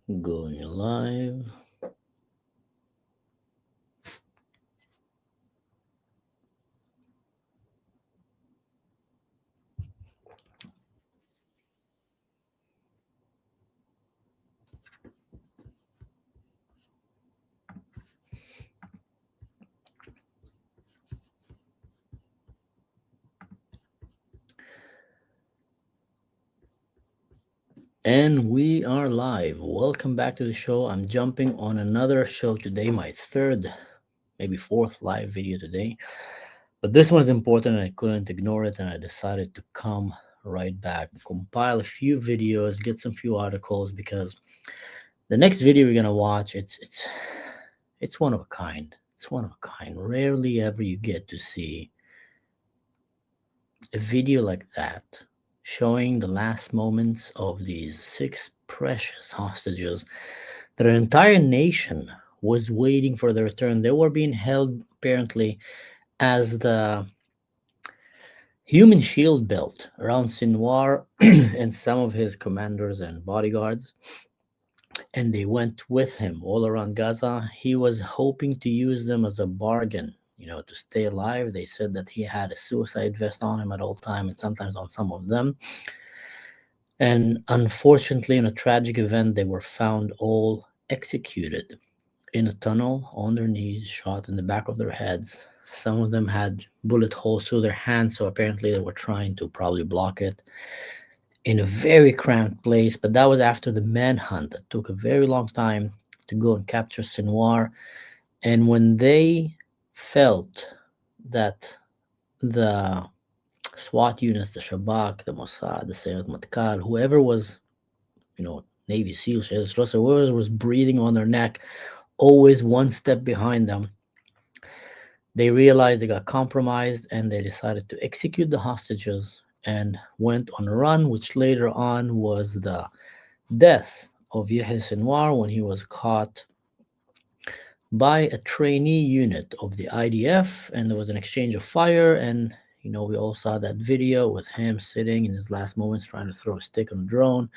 Going live. And we are live. Welcome back to the show. I'm jumping on another show today, my third, maybe fourth live video today. But this one is important and I couldn't ignore it, and I decided to come right back, compile a few videos, get some few articles, because the next video we're gonna watch, it's one of a kind. It's one of a kind. Rarely ever you get to see a video like that showing the last moments of these 6 precious hostages that an entire nation was waiting for their return. They were being held apparently as the human shield belt around Sinwar and some of his commanders and bodyguards, and they went with him all around Gaza. He was hoping to use them as a bargain, to stay alive. They said that he had a suicide vest on him at all time, and sometimes on some of them. And unfortunately, in a tragic event, they were found all executed in a tunnel on their knees, shot in the back of their heads. Some of them had bullet holes through their hands, so apparently they were trying to probably block it in a very cramped place. But that was after the manhunt that took a very long time to go and capture Sinwar. And when they felt that the SWAT units, the Shabak, the Mossad, the Sayeret Matkal, whoever was, Navy SEALs, whoever was breathing on their neck, always one step behind them, they realized they got compromised and they decided to execute the hostages and went on a run, which later on was the death of Yahya Sinwar when he was caught by a trainee unit of the IDF, and there was an exchange of fire. And we all saw that video with him sitting in his last moments trying to throw a stick on a drone,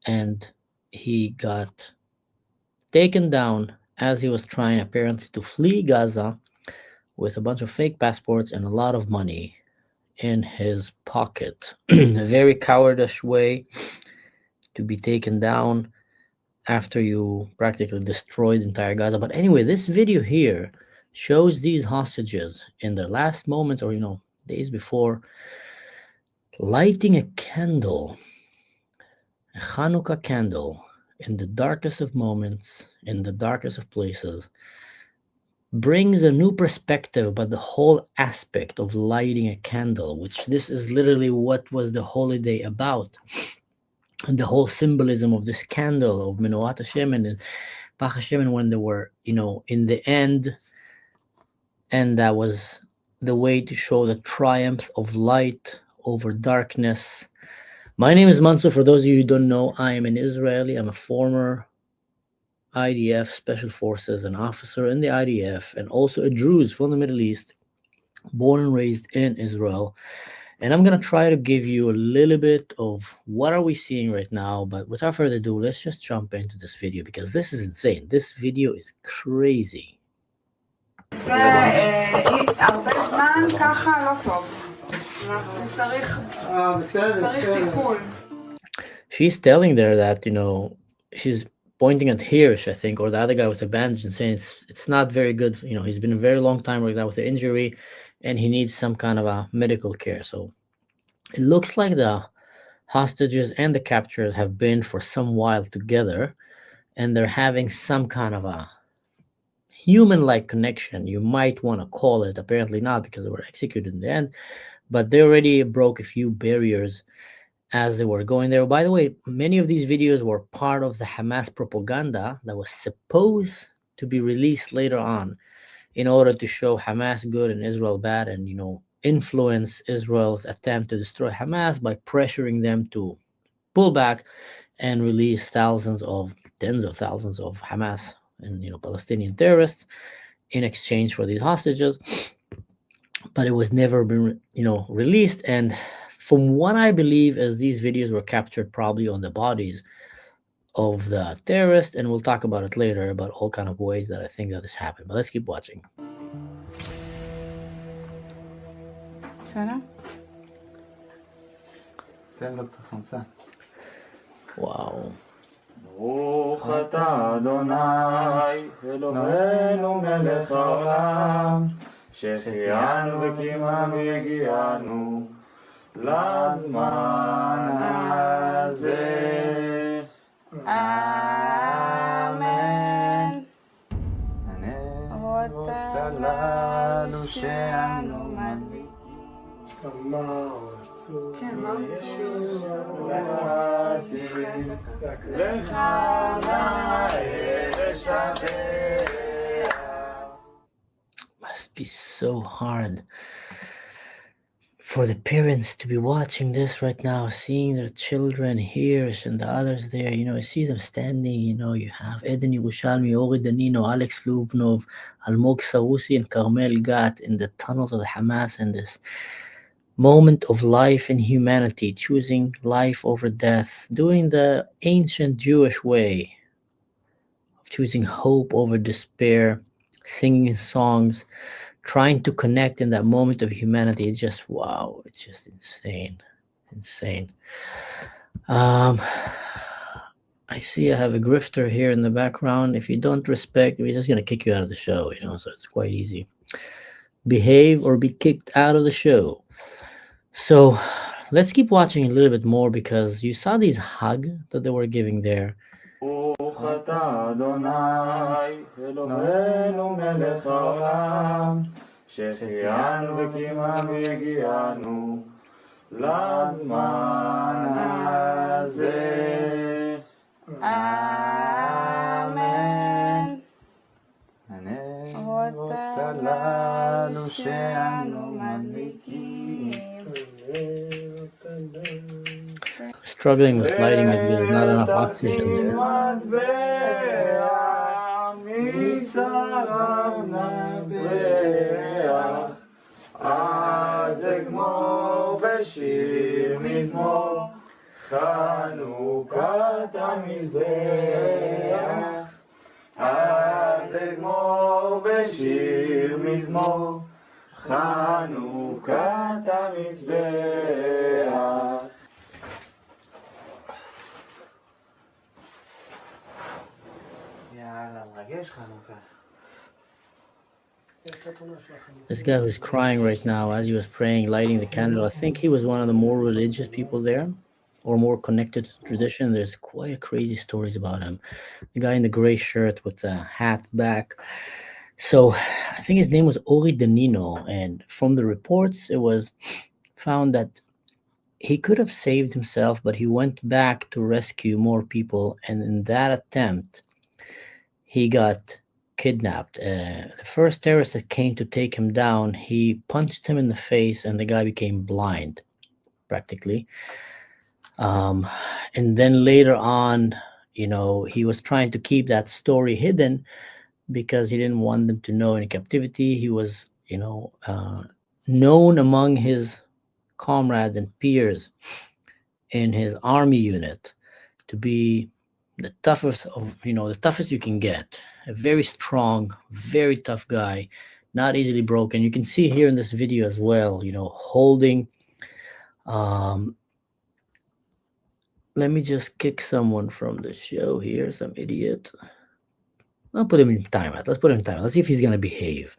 and he got taken down as he was trying apparently to flee Gaza with a bunch of fake passports and a lot of money in his pocket. A very cowardice way to be taken down after you practically destroyed entire Gaza. But anyway, this video here shows these hostages in their last moments, or days before, lighting a candle, a Hanukkah candle, in the darkest of moments, in the darkest of places, brings a new perspective about the whole aspect of lighting a candle, which this is literally what was the holiday about. And the whole symbolism of this candle of Menuat Hashem and Pach Hashem, and when they were, in the end, and that was the way to show the triumph of light over darkness. My name is Mansour. For those of you who don't know, I am an Israeli. I'm a former IDF Special Forces, an officer in the IDF, and also a Druze from the Middle East, born and raised in Israel. And I'm going to try to give you a little bit of what are we seeing right now. But without further ado, let's just jump into this video because this is insane. This video is crazy. הרבה זמן ככה לא טוב. צריך טיפול. She's telling there that, she's pointing at Hirsch, I think, or the other guy with the bandage, and saying it's not very good. He's been a very long time with the injury, and he needs some kind of a medical care. So it looks like the hostages and the captures have been for some while together, and they're having some kind of a human-like connection, you might want to call it. Apparently not, because they were executed in the end, but they already broke a few barriers as they were going there. By the way, many of these videos were part of the Hamas propaganda that was supposed to be released later on in order to show Hamas good and Israel bad, and influence Israel's attempt to destroy Hamas by pressuring them to pull back and release tens of thousands of Hamas and Palestinian terrorists in exchange for these hostages. But it was never been released. And from what I believe, as these videos were captured probably on the bodies of the terrorist, and we'll talk about it later about all kind of ways that I think that this happened. But let's keep watching. בסדר? תן לו את החמצן. Wow. ברוך אתה אדוני אלוהינו מלך העולם שהחיינו וקיימנו והגיענו לזמן הזה. אמן. הנרות הללו שאנו מדליקים. כן, מה עושים? לך נאה ושבח. Must be so hard for the parents to be watching this right now, seeing their children here and the others there. You know, you see them standing. You know, you have Eden Yerushalmi, Ori Danino, Alex Lubnov, Almog Sarusi, and Carmel Gat in the tunnels of the Hamas, and this moment of life and humanity, choosing life over death, doing the ancient Jewish way of choosing hope over despair, singing songs, trying to connect in that moment of humanity. It's just wow, it's just insane. I see I have a grifter here in the background. If you don't respect, we're just gonna kick you out of the show, so it's quite easy. Behave or be kicked out of the show. So let's keep watching a little bit more, because you saw these hug that they were giving there. ברוך אתה אדוני אלוהינו מלך העולם שהחיינו וקיימנו והגיענו לזמן הזה. אמן. הנרות הללו שאנו מדליקים. Struggling with lighting it because not enough oxygen there. אז אגמור בשיר מזמור חנוכת המזבח. אז אגמור בשיר מזמור חנוכת המזבח. יאללה, מרגש חנוכה. This guy who's crying right now as he was praying, lighting the candle, I think he was one of the more religious people there, or more connected to tradition. There's quite crazy stories about him. The guy in the gray shirt with the hat back. So I think his name was Ori Danino, and from the reports, it was found that he could have saved himself, but he went back to rescue more people, and in that attempt, he got kidnapped. The first terrorist that came to take him down, he punched him in the face, and the guy became blind, practically. And then later on, he was trying to keep that story hidden because he didn't want them to know. In captivity, he was, known among his comrades and peers in his army unit to be the toughest you can get. A very strong, very tough guy, not easily broken. You can see here in this video as well, holding. Let me just kick someone from the show here, some idiot. I'll put him in timeout. Let's put him in timeout. Let's see if he's going to behave.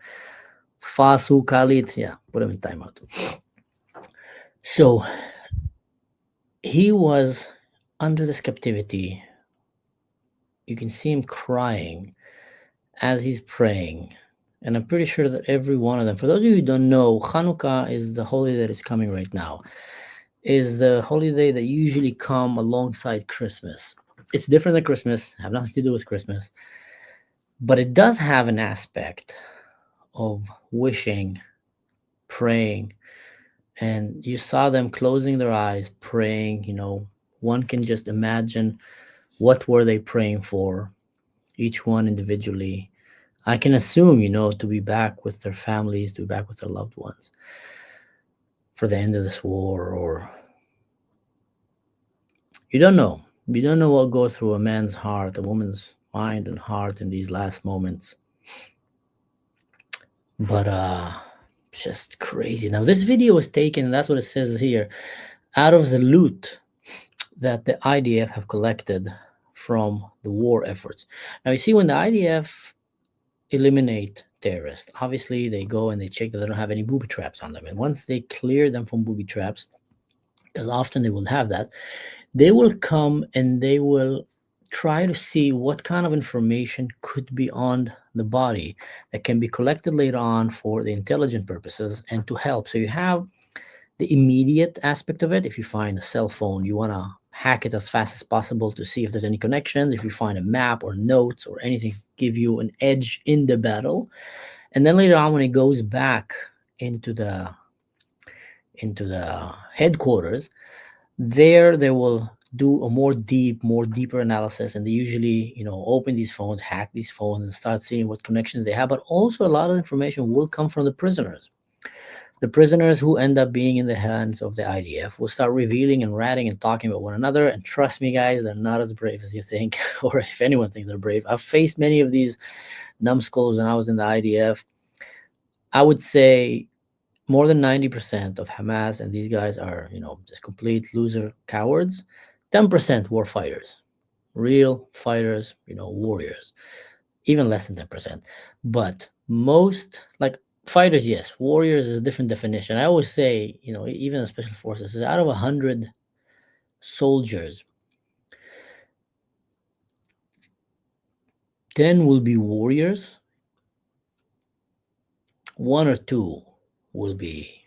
Fasu Khalid, yeah, put him in timeout. So he was under this captivity. You can see him crying as he's praying. And I'm pretty sure that every one of them, for those of you who don't know, Hanukkah is the holiday that is coming right now. Is the holiday that usually come alongside Christmas. It's different than Christmas, have nothing to do with Christmas. But it does have an aspect of wishing, praying. And you saw them closing their eyes, praying. One can just imagine what were they praying for, each one individually. I can assume, to be back with their families, to be back with their loved ones for the end of this war, or you don't know. We don't know what goes through a man's heart, a woman's mind and heart in these last moments. But just crazy. Now this video was taken, and that's what it says here, out of the loot that the IDF have collected from the war efforts. Now you see, when the IDF eliminate terrorists, obviously they go and they check that they don't have any booby traps on them. And once they clear them from booby traps, because often they will have that, they will come and they will try to see what kind of information could be on the body that can be collected later on for the intelligent purposes and to help. So you have the immediate aspect of it. If you find a cell phone, you want to hack it as fast as possible to see if there's any connections. If you find a map or notes or anything, give you an edge in the battle. And then later on, when it goes back into the headquarters, there they will do a more deeper analysis, and they usually, open these phones, hack these phones, and start seeing what connections they have. But also, a lot of information will come from the prisoners. The prisoners who end up being in the hands of the IDF will start revealing and ratting and talking about one another. And trust me, guys, they're not as brave as you think, or if anyone thinks they're brave. I've faced many of these numbskulls when I was in the IDF. I would say more than 90% of Hamas and these guys are, just complete loser cowards. 10% war fighters, real fighters, warriors. Even less than 10%. But most, like, fighters, yes. Warriors is a different definition. I always say, even in special forces, out of 100 soldiers, 10 will be warriors, one or two will be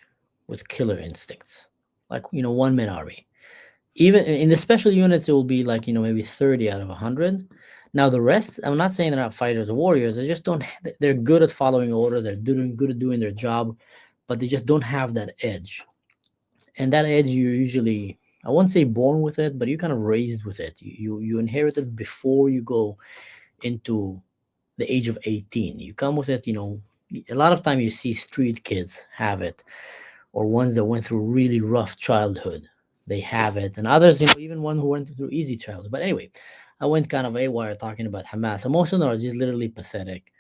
with killer instincts, like, one man army. Even in the special units, it will be like, maybe 30 out of 100. Now the rest, I'm not saying they're not fighters or warriors. They just don't. They're good at following order. They're doing good at doing their job, but they just don't have that edge. And that edge, you usually, I won't say born with it, but you kind of raised with it. You inherit it before you go into the age of 18. You come with it. A lot of time you see street kids have it, or ones that went through really rough childhood, they have it, and others, even one who went through easy childhood. But anyway, I went kind of AWire talking about Hamas. And most of them are just literally pathetic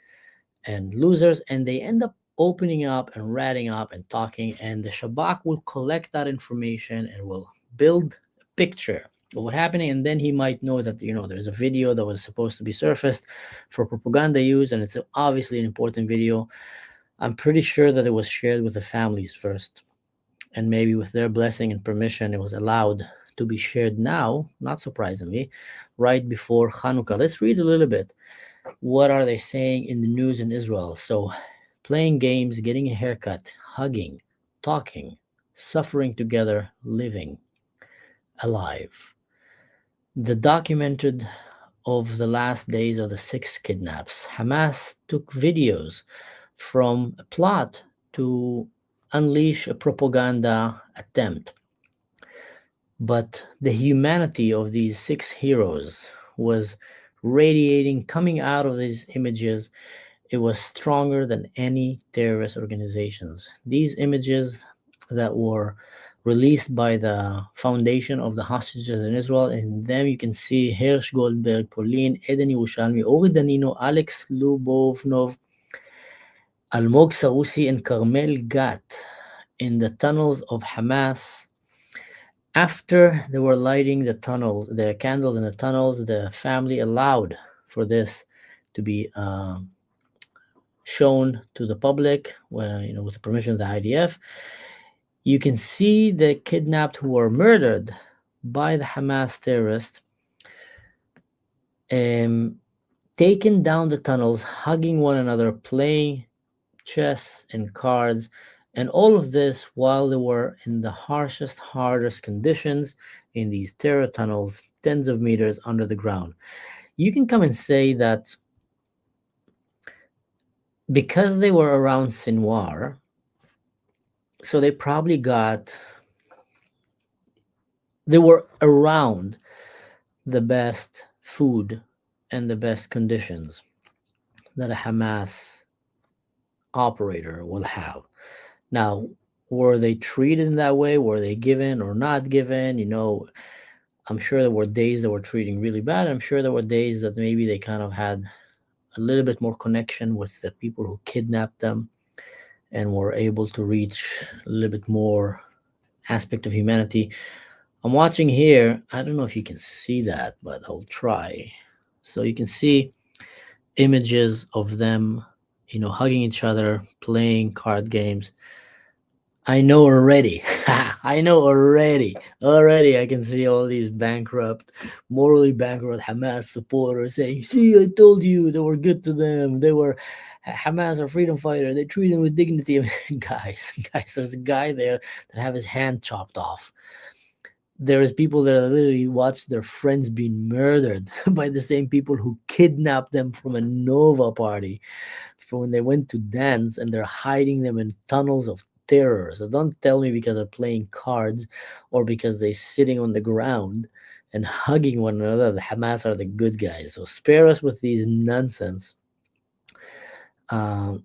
and losers, and they end up opening up and ratting up and talking, and the Shabak will collect that information and will build a picture of what happening. And then he might know that, there's a video that was supposed to be surfaced for propaganda use, and it's obviously an important video. I'm pretty sure that it was shared with the families first, and maybe with their blessing and permission, it was allowed to be shared now, not surprisingly, right before Hanukkah. Let's read a little bit. What are they saying in the news in Israel? So, playing games, getting a haircut, hugging, talking, suffering together, living, alive. The documented of the last days of the six kidnaps. Hamas took videos from a plot to unleash a propaganda attempt. But the humanity of these six heroes was radiating, coming out of these images. It was stronger than any terrorist organizations. These images that were released by the foundation of the hostages in Israel, in them you can see Hirsch Goldberg, Pauline, Eden Yerushalmi, Ori Danino, Alex Lubovnov, Almog Sarusi, and Carmel Gat in the tunnels of Hamas. After they were lighting the candles in the tunnels, the family allowed for this to be shown to the public, with the permission of the IDF. You can see the kidnapped who were murdered by the Hamas terrorists, taken down the tunnels, hugging one another, playing chess and cards, and all of this while they were in the harshest, hardest conditions in these terror tunnels, tens of meters under the ground. You can come and say that because they were around Sinwar, so they were around the best food and the best conditions that a Hamas operator will have. Now, were they treated in that way? Were they given or not given? I'm sure there were days that were treating really bad. I'm sure there were days that maybe they kind of had a little bit more connection with the people who kidnapped them and were able to reach a little bit more aspect of humanity. I'm watching here. I don't know if you can see that, but I'll try. So you can see images of them, hugging each other, playing card games. I know already. I know already. Already, I can see all these bankrupt, morally bankrupt Hamas supporters saying, "See, I told you they were good to them. They were Hamas are freedom fighter. They treat them with dignity." Guys, there's a guy there that have his hand chopped off. There's people that literally watch their friends being murdered by the same people who kidnapped them from a Nova party for when they went to dance, and they're hiding them in tunnels of terror. So don't tell me because they're playing cards or because they're sitting on the ground and hugging one another, the Hamas are the good guys. So spare us with these nonsense. Um,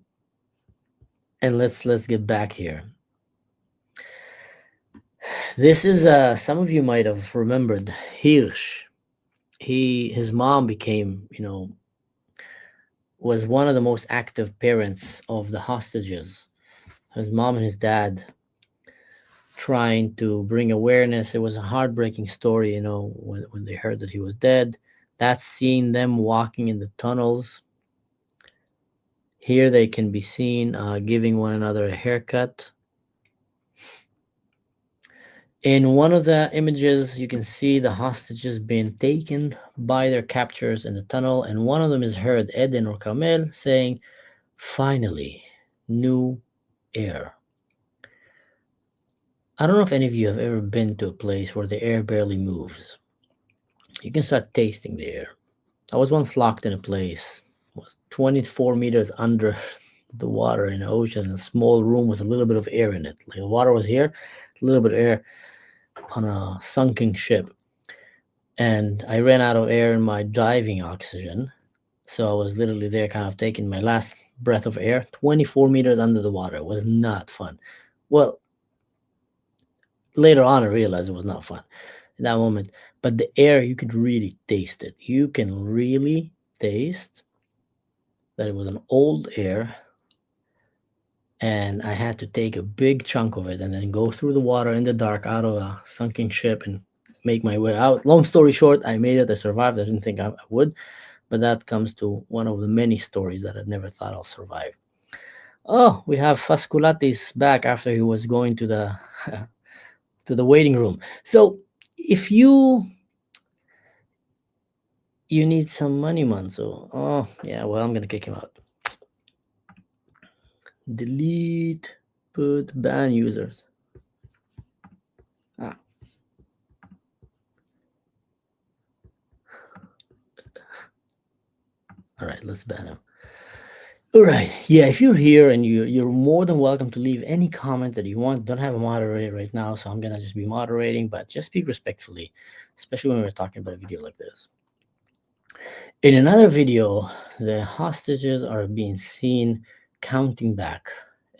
and let's get back here. This is some of you might have remembered Hirsch. His mom became, was one of the most active parents of the hostages. His mom and his dad trying to bring awareness. It was a heartbreaking story, when they heard that he was dead. That's seeing them walking in the tunnels. Here they can be seen giving one another a haircut. In one of the images, you can see the hostages being taken by their captors in the tunnel, and one of them is heard, Eden or Kamel, saying, "Finally, new air." I don't know if any of you have ever been to a place where the air barely moves. You can start tasting the air. I was once locked in a place, was 24 meters under the water in the ocean, in a small room with a little bit of air in it. Like the water was here, a little bit of air on a sunken ship. And I ran out of air in my diving oxygen. So I was literally there, kind of taking my last breath of air, 24 meters under the water. It was not fun. Well, later on, I realized it was not fun in that moment. But the air, you could really taste it. You can really taste that it was an old air, and I had to take a big chunk of it and then go through the water in the dark out of a sunken ship and make my way out. Long story short, I made it. I survived. I didn't think I would, but that comes to one of the many stories that I never thought I'll survive. Oh, we have Fasculatis back after he was going to the to the waiting room. So if you need some money, Manso. Oh yeah, well, I'm gonna kick him out. Delete, put ban users. Ah, all right, let's ban him. All right, yeah. If you're here and you're more than welcome to leave any comment that you want. Don't have a moderator right now, so I'm gonna just be moderating, but just speak respectfully, especially when we're talking about a video like this. In another video, the hostages are being seen counting back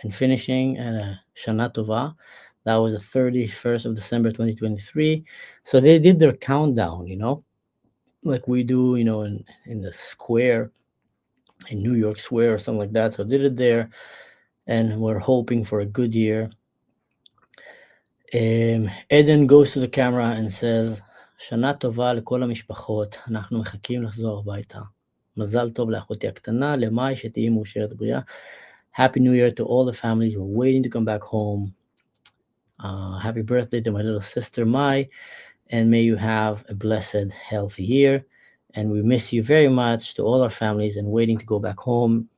and finishing at a Shana Tova. That was the 31st of December 2023. So they did their countdown, like we do, in the square, in New York Square or something like that. So did it there, and we're hoping for a good year. Eden goes to the camera and says, שנה טובה לכל המשפחות, אנחנו מחכים לחזור הביתה. מזל טוב לאחותי הקטנה, למאי שתהיי מאושרת בריאה. Happy New Year to all the families. We're waiting to come back home. Happy birthday to my little sister Mai, and may you have a blessed, healthy year. And we miss you very much to all our families and waiting to go back home,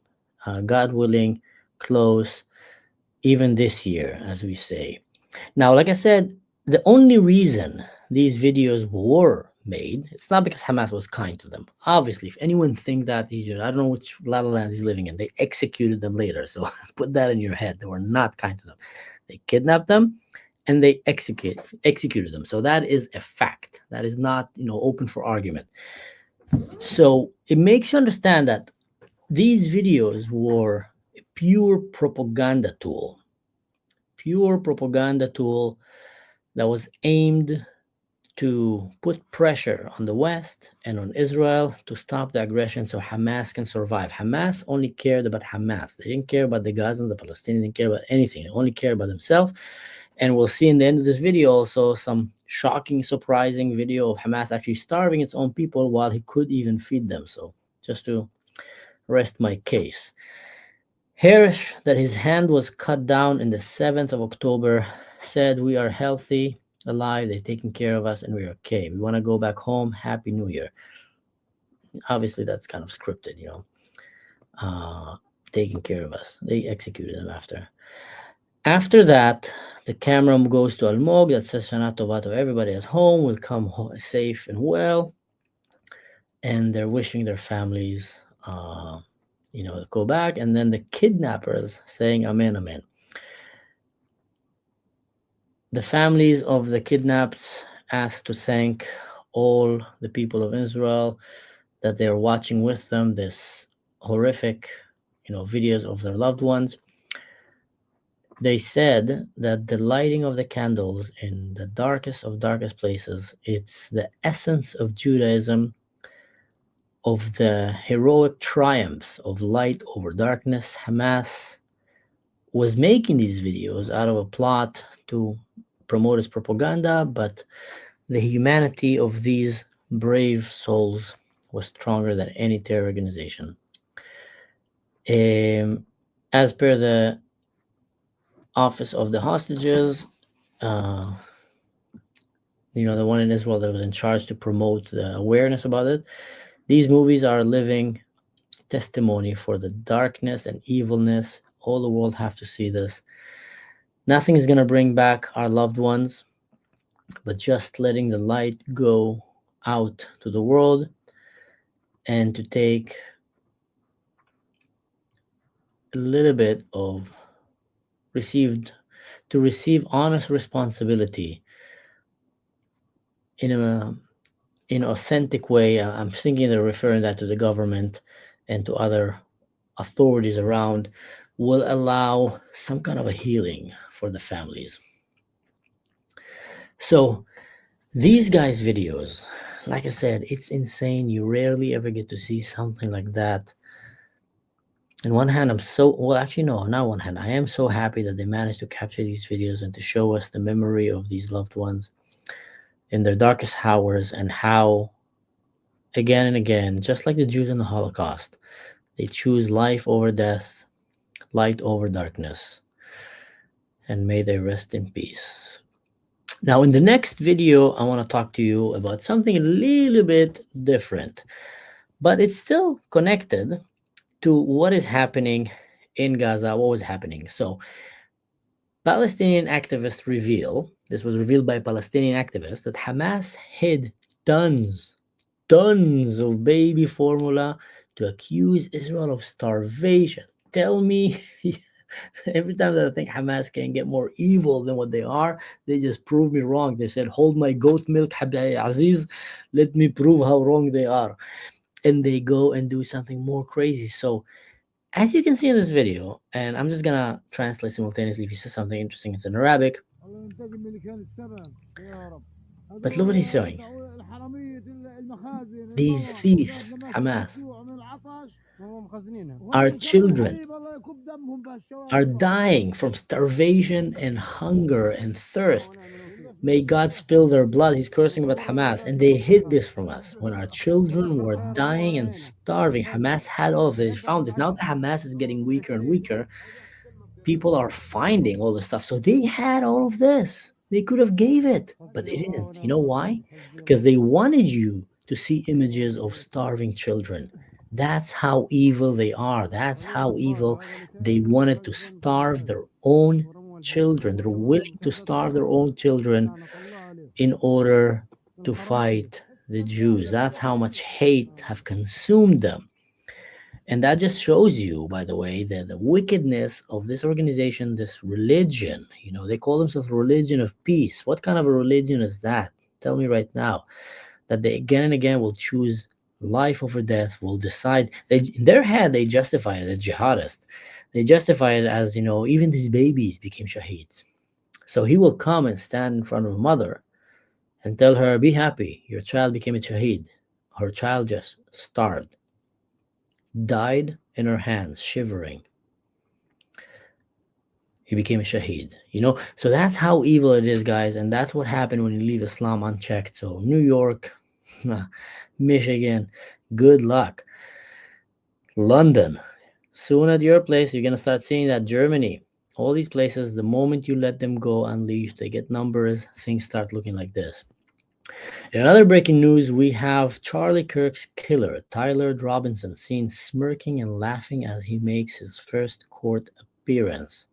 God willing, close, even this year, as we say. Now, like I said, the only reason these videos were made, it's not because Hamas was kind to them. Obviously, if anyone think that, I don't know which La La Land he's living in. They executed them later, so put that in your head. They were not kind to them. They kidnapped them and they executed them. So that is a fact. That is not, open for argument. So it makes you understand that these videos were a pure propaganda tool. Pure propaganda tool that was aimed to put pressure on the West and on Israel to stop the aggression so Hamas can survive. Hamas only cared about Hamas. They didn't care about the Gazans, the Palestinians, didn't care about anything. They only cared about themselves. And we'll see in the end of this video also some shocking, surprising video of Hamas actually starving its own people while he could even feed them. So just to rest my case. Harish, that his hand was cut down in the 7th of October, said, "We are healthy, alive, they're taking care of us, and we're okay. We want to go back home. Happy New Year." Obviously, that's kind of scripted, uh, taking care of us. They executed him after. After that, the camera goes to Almog that says, "Shana Tova to everybody at home will come safe and well." And they're wishing their families, go back. And then the kidnappers saying, "Amen, amen." The families of the kidnapped asked to thank all the people of Israel that they are watching with them this horrific, videos of their loved ones. They said that the lighting of the candles in the darkest of darkest places, it's the essence of Judaism, of the heroic triumph of light over darkness. Hamas was making these videos out of a plot to promote its propaganda, but the humanity of these brave souls was stronger than any terror organization. As per the office of the hostages, the one in Israel that was in charge to promote the awareness about it, these movies are living testimony for the darkness and evilness. All the world have to see this. Nothing is going to bring back our loved ones, but just letting the light go out to the world and to take a little bit of receive honest responsibility in an authentic way. I'm thinking they're referring that to the government and to other authorities around, will allow some kind of a healing for the families. So these guys' videos, like I said, it's insane. You rarely ever get to see something like that. On one hand, I'm so, well, actually, no, not one hand. I am so happy that they managed to capture these videos and to show us the memory of these loved ones in their darkest hours, and how, again and again, just like the Jews in the Holocaust, they choose life over death, light over darkness, and may they rest in peace. Now, in the next video, I want to talk to you about something a little bit different, but it's still connected to what is happening in Gaza, what was happening. So, Palestinian activists reveal, this was revealed by Palestinian activists, that Hamas hid tons of baby formula to accuse Israel of starvation. Tell me, every time that I think Hamas can get more evil than what they are, they just prove me wrong. They said, "Hold my goat milk, Habibi Aziz, let me prove how wrong they are." And they go and do something more crazy. So, as you can see in this video, and I'm just gonna translate simultaneously if he says something interesting, it's in Arabic. But look what he's showing. These thieves, Hamas, our children are dying from starvation and hunger and thirst. May God spill their blood. He's cursing about Hamas. And they hid this from us when our children were dying and starving. Hamas had all of this. They found this. Now that Hamas is getting weaker and weaker, people are finding all this stuff. So they had all of this. They could have gave it, but they didn't. You know why? Because they wanted you to see images of starving children. That's how evil they are. That's how evil they wanted to starve their own children. They're willing to starve their own children in order to fight the Jews. That's how much hate have consumed them. And that just shows you, by the way, the wickedness of this organization, this religion. They call themselves religion of peace. What kind of a religion is that? Tell me right now. That they again and again will choose life over death, will decide. In their head, they justify it, the jihadists. They justify it as, even these babies became shaheeds. So he will come and stand in front of a mother and tell her, be happy, your child became a shaheed. Her child just starved, died in her hands, shivering. He became a shaheed. So that's how evil it is, guys, and that's what happened when you leave Islam unchecked. So New York, Michigan, good luck. London, soon at your place, you're gonna start seeing that. Germany, all these places, the moment you let them go unleashed, they get numbers, things start looking like this. In another breaking news, we have Charlie Kirk's killer, Tyler Robinson, seen smirking and laughing as he makes his first court appearance.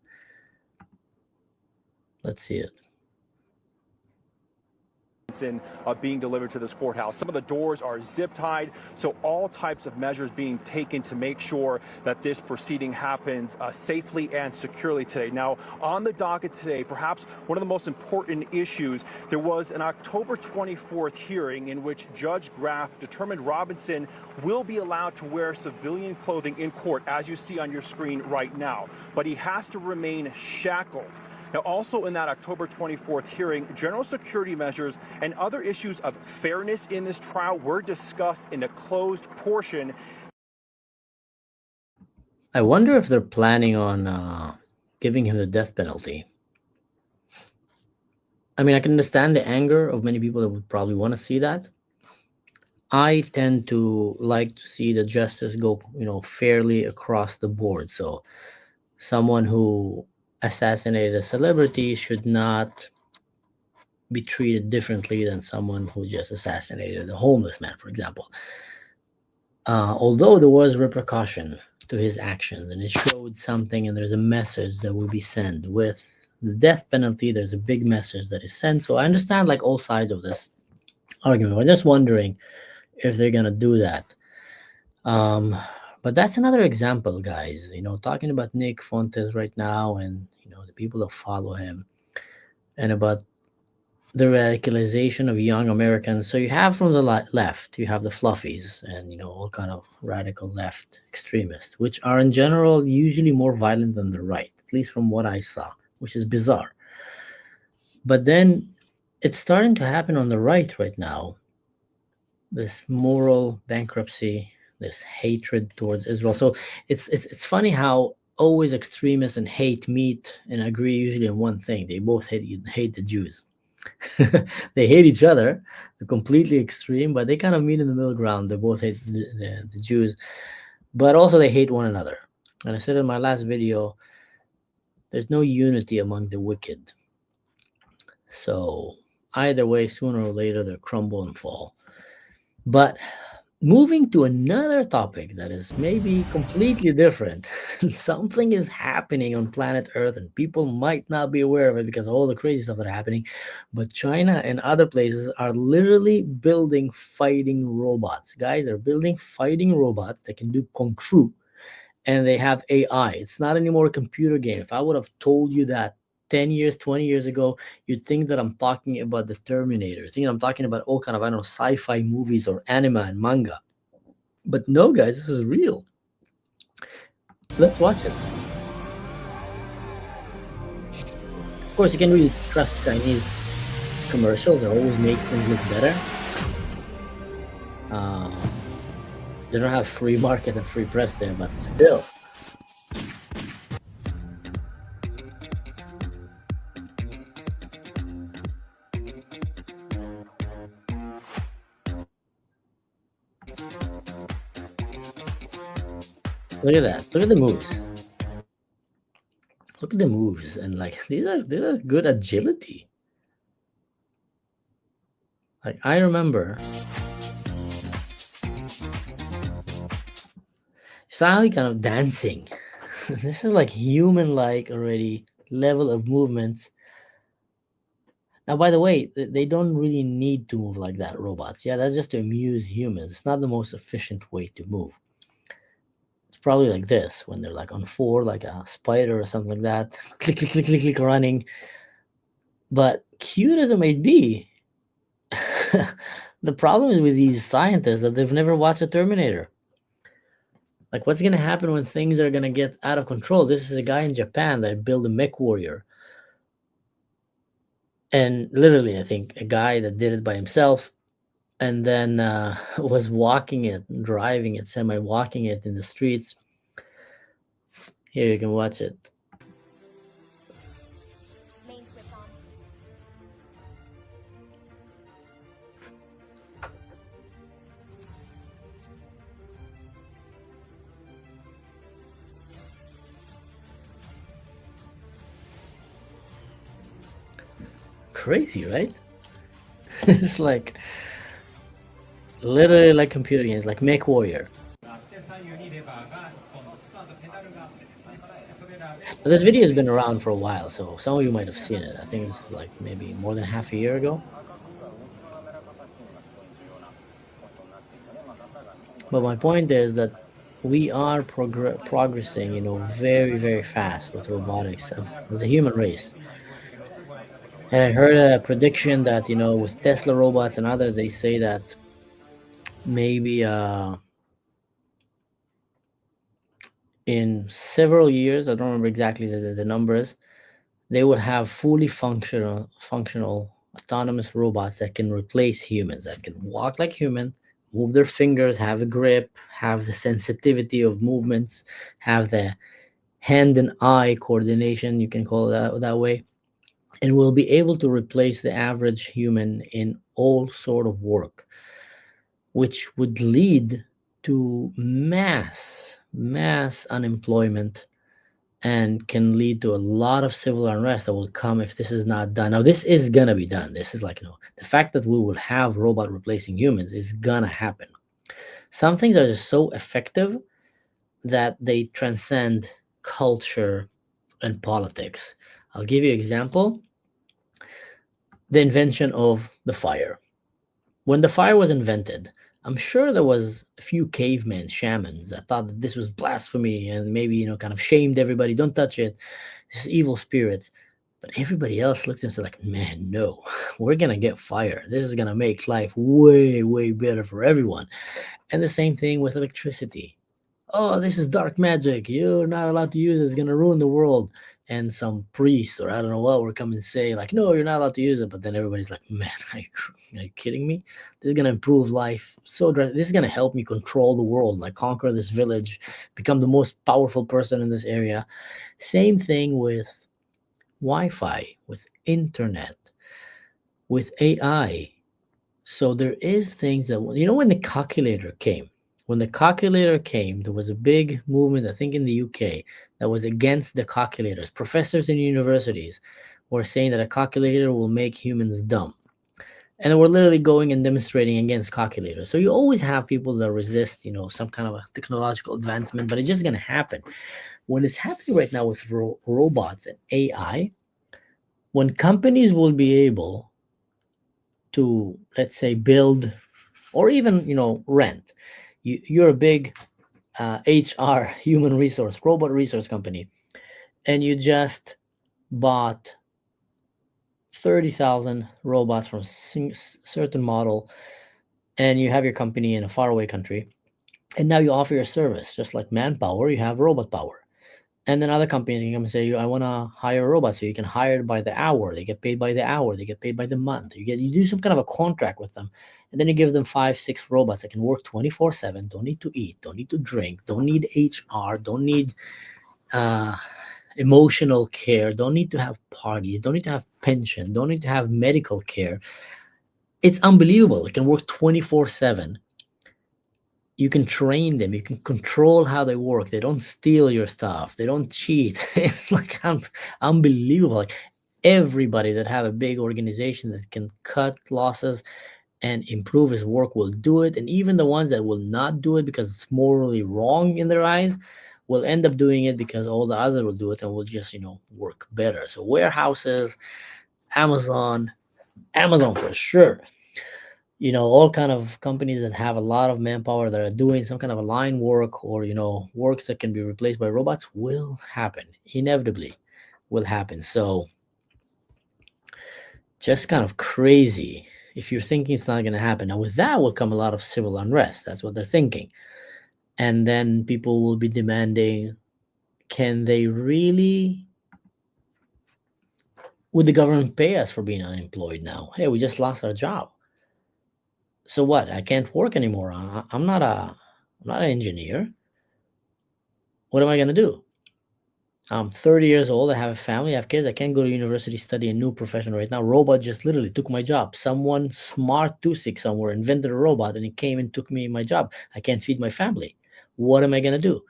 Let's see it. Being delivered to this courthouse. Some of the doors are zip tied, so all types of measures being taken to make sure that this proceeding happens safely and securely today. Now, on the docket today, perhaps one of the most important issues, there was an October 24th hearing in which Judge Graff determined Robinson will be allowed to wear civilian clothing in court, as you see on your screen right now, but he has to remain shackled. Now, also in that October 24th hearing, general security measures and other issues of fairness in this trial were discussed in a closed portion. I wonder if they're planning on giving him the death penalty. I mean, I can understand the anger of many people that would probably want to see that. I tend to like to see the justice go, fairly across the board. So someone who assassinated a celebrity should not be treated differently than someone who just assassinated a homeless man, for example. Although there was repercussion to his actions and it showed something, and there's a message that will be sent with the death penalty. There's a big message that is sent. So I understand like all sides of this argument. I'm just wondering if they're gonna do that. Um, but that's another example, guys. Talking about Nick Fontes right now, and the people that follow him, and about the radicalization of young Americans. So you have from the left, you have the fluffies, and all kind of radical left extremists, which are in general usually more violent than the right, at least from what I saw, which is bizarre. But then it's starting to happen on the right now. This moral bankruptcy, this hatred towards Israel. So it's funny how always extremists and hate meet and agree usually on one thing. They both hate the Jews. They hate each other. They're completely extreme, but they kind of meet in the middle ground. They both hate the Jews, but also they hate one another. And I said in my last video, there's no unity among the wicked. So either way, sooner or later, they'll crumble and fall. But moving to another topic that is maybe completely different. Something is happening on planet Earth, and people might not be aware of it because of all the crazy stuff that are happening. But China and other places are literally building fighting robots. Guys, they're building fighting robots that can do kung fu, and they have AI. It's not anymore a computer game. If I would have told you that 10 years, 20 years ago, you'd think that I'm talking about the Terminator. Think I'm talking about all kind of, I don't know, sci-fi movies or anime and manga. But no, guys, this is real. Let's watch it. Of course, you can really trust Chinese commercials. They always make things look better. They don't have free market and free press there, but still. Look at that. Look at the moves. Look at the moves, and like these are good agility. Like I remember, Sally kind of dancing. This is like human-like already level of movements. Now, by the way, they don't really need to move like that, robots. Yeah, that's just to amuse humans. It's not the most efficient way to move. It's probably like this when they're like on four, like a spider or something like that. Click, click, click, click, click, running. But cute as it may be, the problem is with these scientists that they've never watched a Terminator. Like, what's going to happen when things are going to get out of control? This is a guy in Japan that built a mech warrior. And literally, I think a guy that did it by himself and then was walking it, driving it, semi walking it in the streets. Here you can watch it. Crazy, right? It's like literally like computer games, like Mech Warrior. But this video has been around for a while, so some of you might have seen it. I think it's like maybe more than half a year ago. But my point is that we are progressing, very, very fast with robotics as a human race. And I heard a prediction that, with Tesla robots and others, they say that maybe in several years, I don't remember exactly the numbers, they would have fully functional autonomous robots that can replace humans, that can walk like human, move their fingers, have a grip, have the sensitivity of movements, have the hand and eye coordination, you can call it that way, and will be able to replace the average human in all sort of work, which would lead to mass unemployment and can lead to a lot of civil unrest that will come if this is not done. Now, this is gonna be done. This is like, the fact that we will have robot replacing humans is gonna happen. Some things are just so effective that they transcend culture and politics. I'll give you an example. The invention of the fire. When the fire was invented, I'm sure there was a few cavemen, shamans that thought that this was blasphemy and maybe, kind of shamed everybody, don't touch it, this is evil spirits. But everybody else looked and said, like, man, no, we're gonna get fire. This is gonna make life way, way better for everyone. And the same thing with electricity. Oh, this is dark magic. You're not allowed to use it. It's gonna ruin the world. And some priest or I don't know what will come and say, like, no, you're not allowed to use it. But then everybody's like, man, are you kidding me? This is gonna improve life. This is gonna help me control the world, like conquer this village, become the most powerful person in this area. Same thing with Wi-Fi, with internet, with AI. So there is things that when the calculator came, there was a big movement, I think in the UK, that was against the calculators. Professors in universities were saying that a calculator will make humans dumb. And they were literally going and demonstrating against calculators. So you always have people that resist, some kind of a technological advancement, but it's just going to happen. When it's happening right now with robots and AI, when companies will be able to, let's say, build or even rent, you're a big HR, human resource, robot resource company, and you just bought 30,000 robots from certain model, and you have your company in a faraway country, and now you offer your service just like manpower, you have robot power. And then other companies can come and say, I want to hire a robot. So you can hire it by the hour. They get paid by the hour. They get paid by the month. You do some kind of a contract with them. And then you give them 5, 6 robots that can work 24/7, don't need to eat, don't need to drink, don't need HR, don't need uh, emotional care, don't need to have parties, don't need to have pension, don't need to have medical care. It's unbelievable. It can work 24/7. You can train them, you can control how they work, they don't steal your stuff, they don't cheat. It's like unbelievable. Like everybody that have a big organization that can cut losses and improve his work will do it, and even the ones that will not do it because it's morally wrong in their eyes will end up doing it because all the others will do it and will just work better. So warehouses, Amazon for sure, all kind of companies that have a lot of manpower that are doing some kind of a line work or works that can be replaced by robots will happen, inevitably will happen. So just kind of crazy if you're thinking it's not going to happen. Now with that will come a lot of civil unrest. That's what they're thinking. And then people will be demanding, can they really Would the government pay us for being unemployed now? Hey, we just lost our job. So what? I can't work anymore. I'm not an engineer. What am I gonna do? I'm 30 years old. I have a family. I have kids. I can't go to university, study a new profession right now. Robot just literally took my job. Someone smart, too sick somewhere, invented a robot and it came and took me my job. I can't feed my family. What am I gonna do?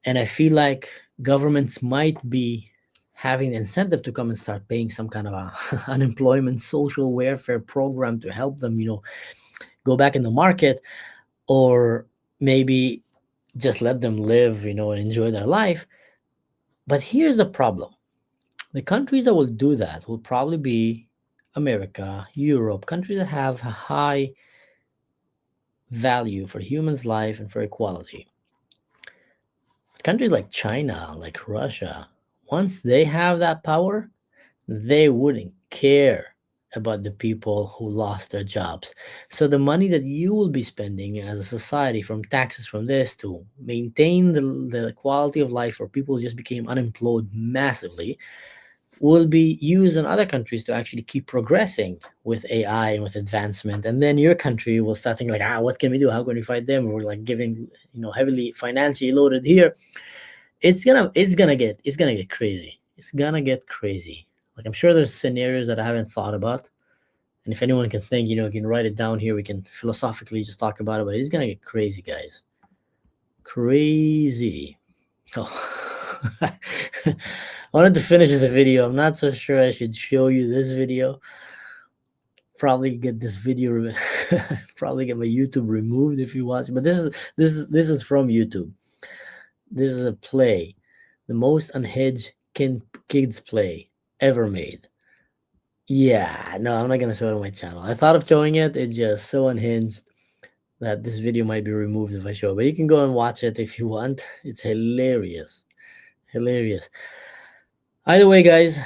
And I feel like governments might be having the incentive to come and start paying some kind of a unemployment social welfare program to help them, go back in the market, or maybe just let them live, and enjoy their life. But here's the problem. The countries that will do that will probably be America, Europe, countries that have a high value for humans' life and for equality. Countries like China, like Russia, once they have that power, they wouldn't care about the people who lost their jobs. So the money that you will be spending as a society from taxes from this to maintain the quality of life for people who just became unemployed massively will be used in other countries to actually keep progressing with AI and with advancement. And then your country will start thinking like, what can we do? How can we fight them? We're like giving, heavily financially loaded here. It's gonna get crazy. It's gonna get crazy. Like I'm sure there's scenarios that I haven't thought about. And if anyone can think, you can write it down here. We can philosophically just talk about it. But it's gonna get crazy, guys. Crazy. Oh. I wanted to finish this video. I'm not so sure I should show you this video. Probably get this video, probably get my YouTube removed if you watch. But this is from YouTube. This is a play, the most unhinged kids play ever made. Yeah, no, I'm not gonna show it on my channel. I thought of showing it. It's just so unhinged that this video might be removed if I show it. But you can go and watch it if you want. It's hilarious. Hilarious. Either way, guys,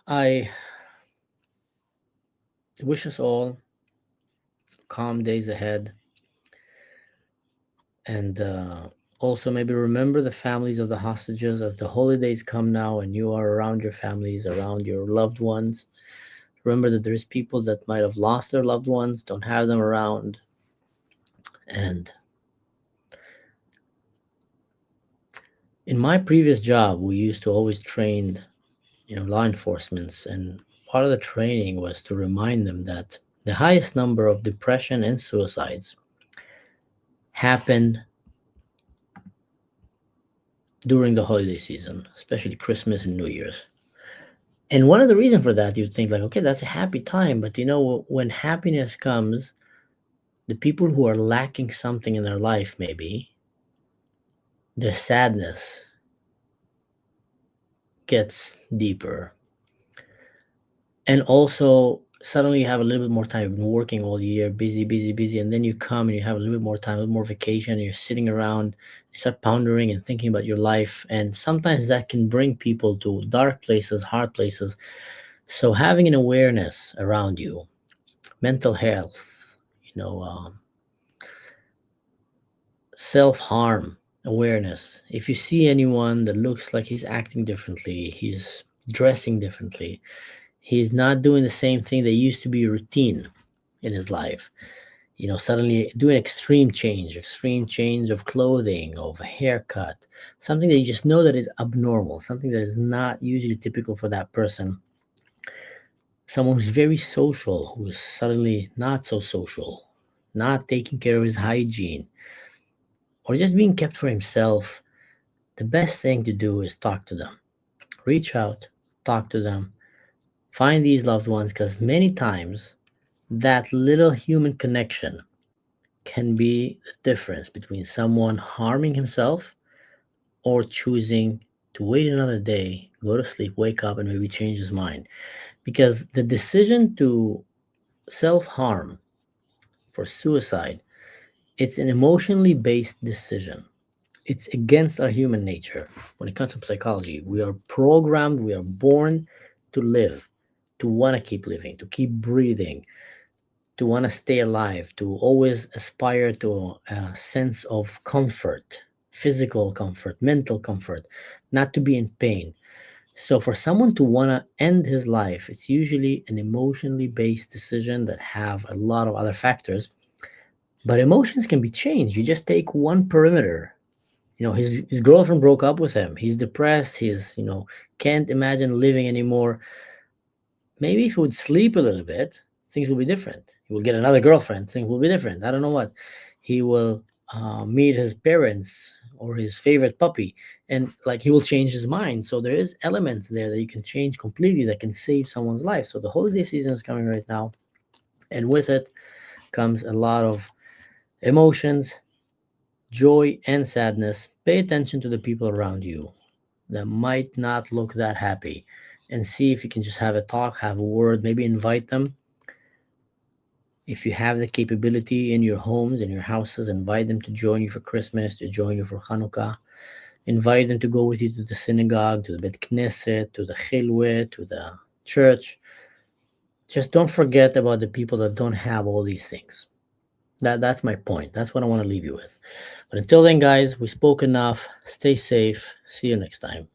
I wish us all calm days ahead. And also maybe remember the families of the hostages as the holidays come now and you are around your families, around your loved ones. Remember that there's people that might have lost their loved ones, don't have them around. And in my previous job, we used to always train, law enforcement, and part of the training was to remind them that the highest number of depression and suicides happen during the holiday season, especially Christmas and New Year's. And one of the reasons for that, you'd think like, okay, that's a happy time. But when happiness comes, the people who are lacking something in their life, maybe their sadness gets deeper. And also suddenly you have a little bit more time. You've been working all year, busy, busy, busy, and then you come and you have a little bit more time, a little more vacation, and you're sitting around, you start pondering and thinking about your life. And sometimes that can bring people to dark places, hard places. So having an awareness around you, mental health, self-harm awareness. If you see anyone that looks like he's acting differently, he's dressing differently, he's not doing the same thing that used to be routine in his life, suddenly doing extreme change of clothing, of a haircut, something that you just know that is abnormal, something that is not usually typical for that person. Someone who's very social, who's suddenly not so social, not taking care of his hygiene, or just being kept for himself. The best thing to do is talk to them. Reach out, talk to them, find these loved ones, because many times that little human connection can be the difference between someone harming himself or choosing to wait another day, go to sleep, wake up, and maybe change his mind. Because the decision to self harm, for suicide, it's an emotionally based decision. It's against our human nature. When it comes to psychology, we are programmed, we are born to live, to want to keep living, to keep breathing, to want to stay alive, to always aspire to a sense of comfort, physical comfort, mental comfort, not to be in pain. So for someone to want to end his life, it's usually an emotionally based decision that have a lot of other factors. But emotions can be changed. You just take one perimeter. His girlfriend broke up with him. He's depressed. He's can't imagine living anymore. Maybe if he would sleep a little bit, things will be different. He will get another girlfriend. Things will be different. I don't know what. He will meet his parents or his favorite puppy, and like he will change his mind. So there is elements there that you can change completely that can save someone's life. So the holiday season is coming right now, and with it comes a lot of emotions, joy, and sadness. Pay attention to the people around you that might not look that happy, and see if you can just have a talk, have a word, maybe invite them. If you have the capability in your homes, in your houses, invite them to join you for Christmas, to join you for Hanukkah. Invite them to go with you to the synagogue, to the Bet Knesset, to the Chilweh, to the church. Just don't forget about the people that don't have all these things. That's my point. That's what I want to leave you with. But until then, guys, we spoke enough. Stay safe. See you next time.